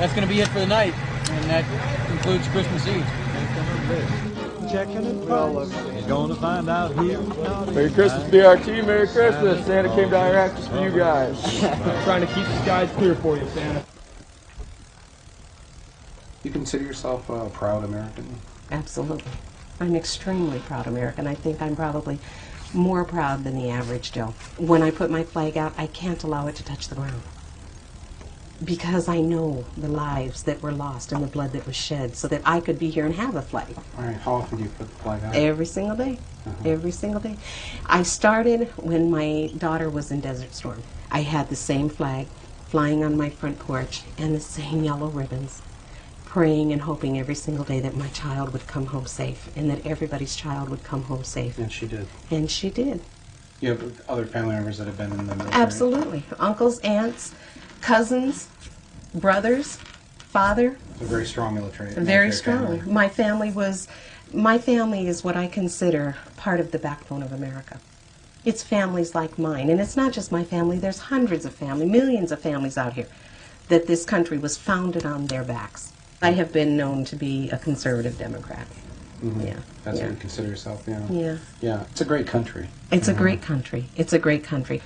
that's going to be it for the night, and that concludes Christmas Eve. Checking it, fellas. You're gonna find out here. Merry Christmas, BRT. Merry Christmas. Santa came to Iraq just for you guys. Trying to keep the skies clear for you, Santa. You consider yourself a proud American? Absolutely. I'm extremely proud American. I think I'm probably more proud than the average Joe. When I put my flag out, I can't allow it to touch the ground. Because I know the lives that were lost and the blood that was shed so that I could be here and have a flag. All right, how often do you put the flag out? Every single day. Every single day. I started when my daughter was in Desert Storm. I had the same flag flying on my front porch and the same yellow ribbons, praying and hoping every single day that my child would come home safe and that everybody's child would come home safe. And she did. And she did. You have other family members that have been in the military? Absolutely. Uncles, aunts, cousins, brothers, father. A very strong military. Very strong. Family. My family is what I consider part of the backbone of America. It's families like mine, and it's not just my family. There's hundreds of families, millions of families out here that this country was founded on their backs. I have been known to be a conservative Democrat. Yeah. That's what you consider yourself, yeah. Yeah. Yeah, it's a great country. It's a great country. It's a great country.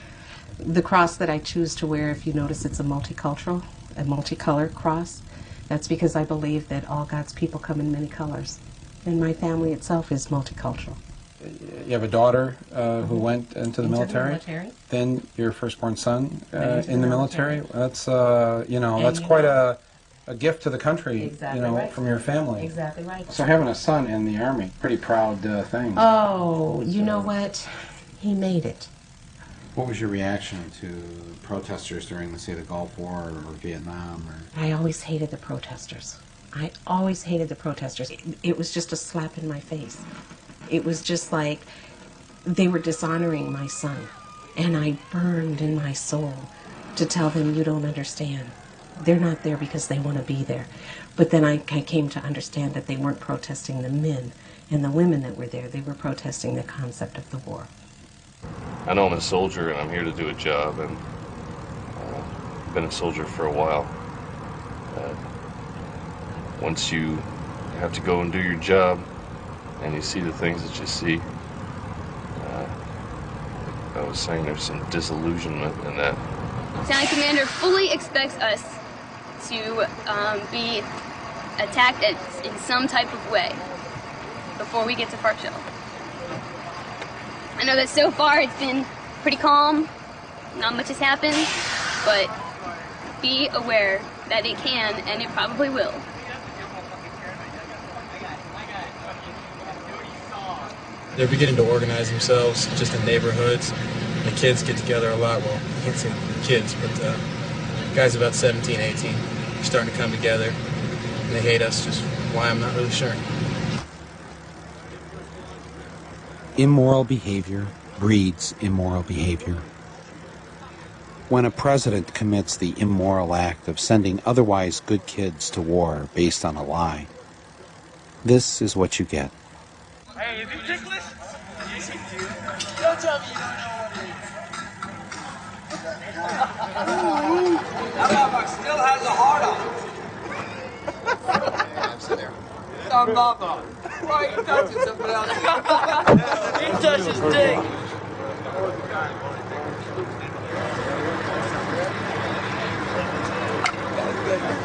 The cross that I choose to wear, if you notice, it's a multicultural, a multicolor cross. That's because I believe that all God's people come in many colors. And my family itself is multicultural. You have a daughter who went into the military. Then your firstborn son in the military. That's that's quite a gift to the country. Exactly right. From your family. Exactly right. So having a son in the Army, pretty proud thing. Oh, you know what? He made it. What was your reaction to protesters during, say, the Gulf War or Vietnam? I always hated the protesters. I always hated the protesters. It was just a slap in my face. It was just like they were dishonoring my son. And I burned in my soul to tell them, you don't understand. They're not there because they want to be there. But then I came to understand that they weren't protesting the men and the women that were there. They were protesting the concept of the war. I know I'm a soldier and I'm here to do a job, and I've been a soldier for a while. Once you have to go and do your job and you see the things that you see, I was saying there's some disillusionment in that. Lieutenant Commander fully expects us to be attacked in some type of way before we get to Park Hill. I know that so far it's been pretty calm, not much has happened, but be aware that it can and it probably will. They're beginning to organize themselves just in neighborhoods. The kids get together a lot. Well, I can't say kids, but guys about 17, 18 are starting to come together. And they hate us, just why I'm not really sure. Immoral behavior breeds immoral behavior. When a president commits the immoral act of sending otherwise good kids to war based on a lie, this is what you get. Hey, is it ticklish? Yes, you do. Don't tell me you don't know what it is. That motherfucker still has a heart on it. Some mama. Why are you touching somebody else? He touched his dick.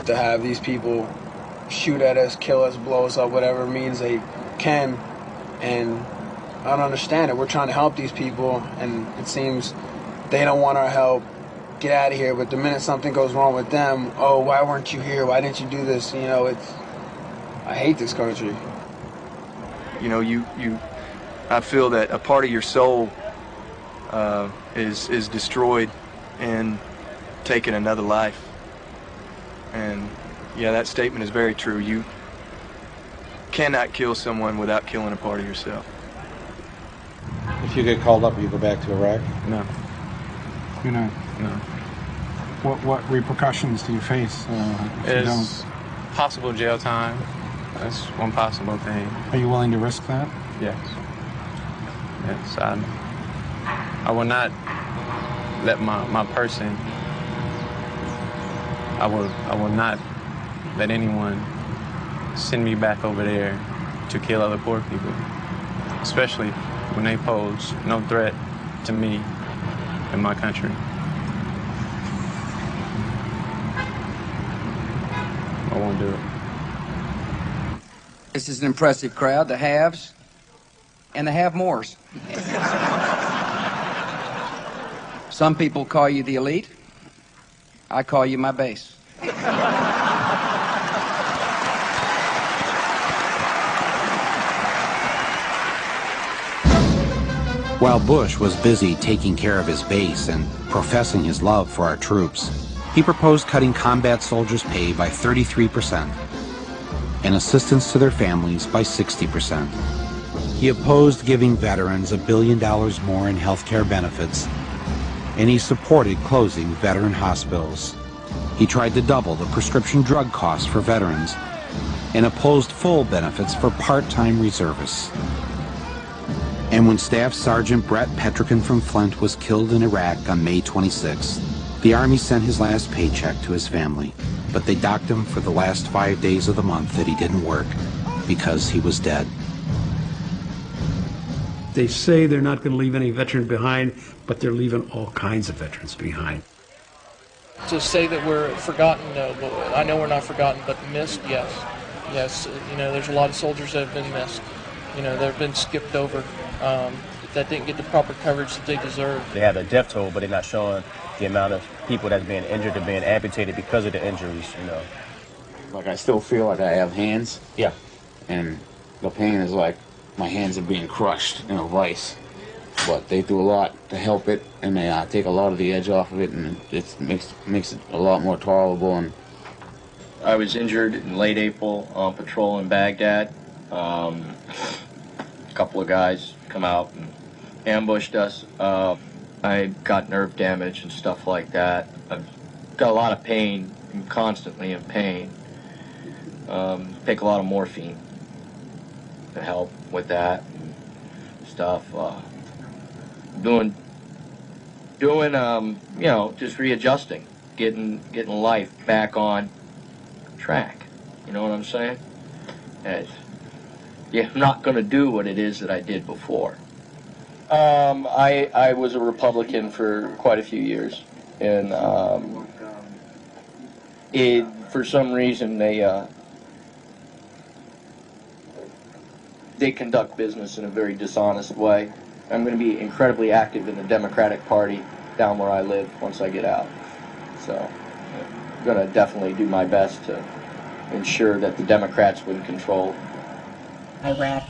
To have these people shoot at us, kill us, blow us up, whatever means they can, and I don't understand it. We're trying to help these people, and it seems they don't want our help. Get out of here. But the minute something goes wrong with them, oh, why weren't you here? Why didn't you do this? You know, I hate this country. You know, I feel that a part of your soul is destroyed and taking another life. And yeah, that statement is very true. You cannot kill someone without killing a part of yourself. If you get called up, you go back to Iraq? No. You're not? No. What repercussions do you face if you don't? Possible jail time. That's one possible thing. Are you willing to risk that? Yes. Yes, I will not let my person, I will not let anyone send me back over there to kill other poor people, especially when they pose no threat to me and my country. I won't do it. This is an impressive crowd, the haves and the have-mores. Some people call you the elite. I call you my base. While Bush was busy taking care of his base and professing his love for our troops, he proposed cutting combat soldiers' pay by 33% and assistance to their families by 60%. He opposed giving veterans $1 billion more in health care benefits, and he supported closing veteran hospitals. He tried to double the prescription drug costs for veterans and opposed full benefits for part-time reservists. And when Staff Sergeant Brett Petrikin from Flint was killed in Iraq on May 26th, the Army sent his last paycheck to his family, but they docked him for the last 5 days of the month that he didn't work because he was dead. They say they're not going to leave any veteran behind, but they're leaving all kinds of veterans behind. To say that we're forgotten, no, but I know we're not forgotten, but missed, yes. Yes, you know, there's a lot of soldiers that have been missed. You know, they've been skipped over, that didn't get the proper coverage that they deserve. They have a death toll, but they're not showing the amount of people that's being injured or being amputated because of the injuries, you know. Like, I still feel like I have hands. Yeah. And the pain is like my hands are being crushed in a vice. But they do a lot to help it, and they take a lot of the edge off of it, and it makes it a lot more tolerable. And I was injured in late April on patrol in Baghdad. A couple of guys come out and ambushed us. I got nerve damage and stuff like that. I've got a lot of pain. I'm constantly in pain. Take a lot of morphine to help with that and stuff. Doing, you know, just readjusting, getting life back on track. You know what I'm saying? And yeah, I'm not going to do what it is that I did before. I was a Republican for quite a few years, and for some reason they conduct business in a very dishonest way. I'm going to be incredibly active in the Democratic Party down where I live once I get out. So I'm going to definitely do my best to ensure that the Democrats win control. Iraq,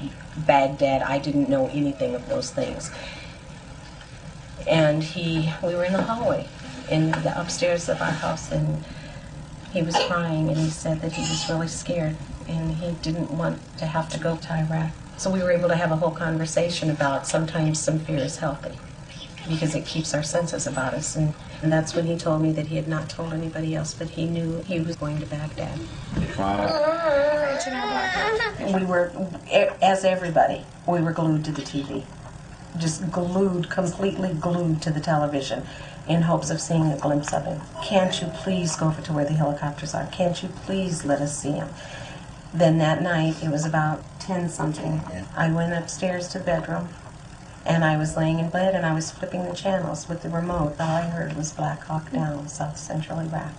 Baghdad, I didn't know anything of those things. And we were in the hallway in the upstairs of our house, and he was crying, and he said that he was really scared and he didn't want to have to go to Iraq. So we were able to have a whole conversation about sometimes some fear is healthy because it keeps our senses about us. And that's when he told me that he had not told anybody else, but he knew he was going to Baghdad. And we were, as everybody, we were glued to the TV. Just glued, completely glued to the television in hopes of seeing a glimpse of him. Can't you please go over to where the helicopters are? Can't you please let us see him? Then that night, it was about 10-something, I went upstairs to the bedroom, and I was laying in bed, and I was flipping the channels with the remote. All I heard was Black Hawk Down, South Central Iraq.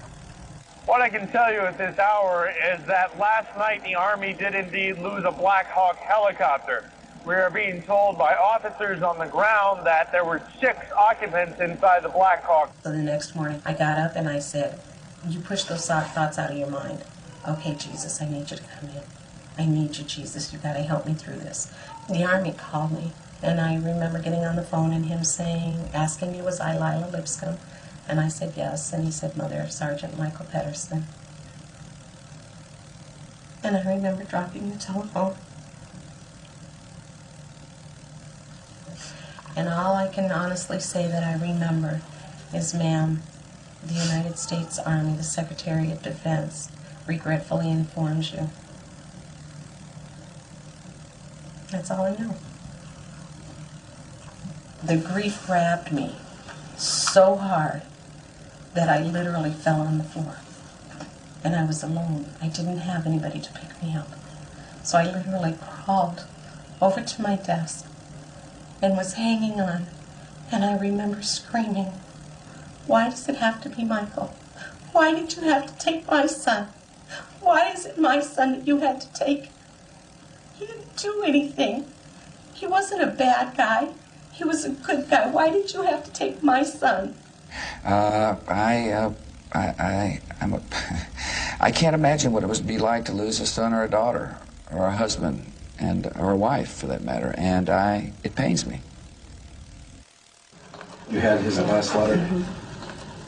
What I can tell you at this hour is that last night the Army did indeed lose a Black Hawk helicopter. We are being told by officers on the ground that there were 6 occupants inside the Black Hawk. So the next morning, I got up and I said, you push those thoughts out of your mind. Okay, Jesus, I need you to come in. I need you, Jesus. You got to help me through this. The Army called me, and I remember getting on the phone and him asking me, was I Lila Lipscomb? And I said yes, and he said, Mother, Sergeant Michael Pedersen. And I remember dropping the telephone. And all I can honestly say that I remember is, ma'am, the United States Army, the Secretary of Defense, regretfully informs you. That's all I know. The grief grabbed me so hard that I literally fell on the floor. and I was alone. I didn't have anybody to pick me up. So I literally crawled over to my desk and was hanging on. And I remember screaming, "Why does it have to be Michael? Why did you have to take my son? Why is it my son that you had to take? He didn't do anything. He wasn't a bad guy. He was a good guy. Why did you have to take my son?" I can't imagine what it would be like to lose a son or a daughter or a husband or a wife, for that matter, and it pains me. You had his last letter?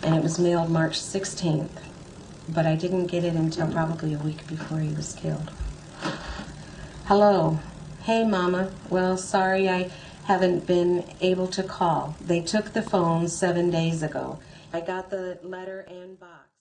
And it was mailed March 16th, but I didn't get it until probably a week before he was killed. "Hello. Hey, Mama. Well, sorry I haven't been able to call. They took the phone 7 days ago. I got the letter and box."